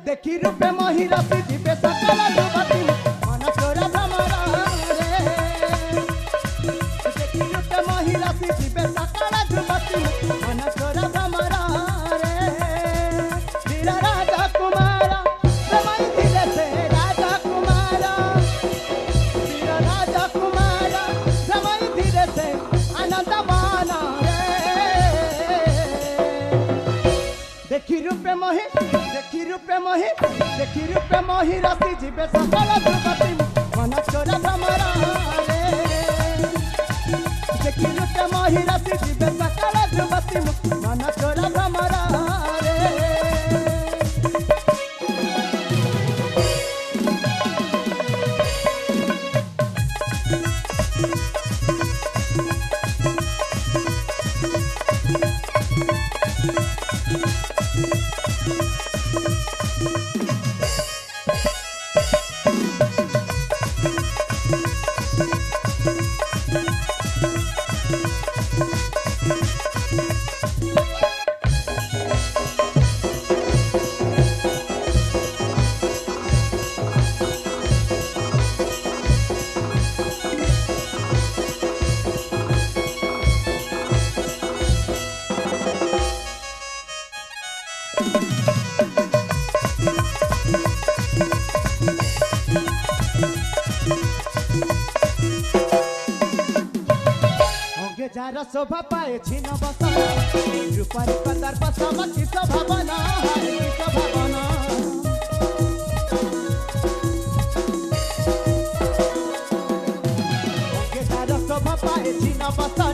देखी रूपे मोहि रसी दिबे सकल युवती मन तोर भ्रमरा रे देखी रूपे मोहि रसी दिबे सकल युवती मन तोर भ्रमरा रे वीर राजा कुमार समय धीरे से राजा कुमार वीर राजा कुमार समय धीरे से आनंद माना रे देखी रूपे मोहि रसी जीवे सकल ध्रुवती मन तोर भ्रमरा रे देखी रूपे मोहि रसी जीवे सकल ध्रुवती मन तोर भ्रमरा रे जार शोभा पाए छिन बसा रूपारी कदर पसम की शोभा बना की शोभा बना जार शोभा पाए छिन बसा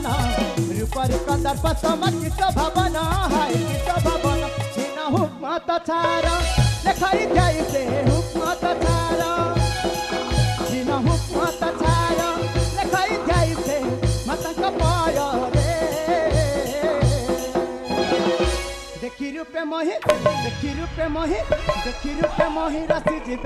रूपारी कदर पसम की शोभा बना की शोभा बना छिन हुक्मत छारा लेखाई जाई से हुक्मत छारा छिन हुक्मत छारा लेखाई जाई से मतंग पाया रे देखी रूपे मोहि रसी जीवे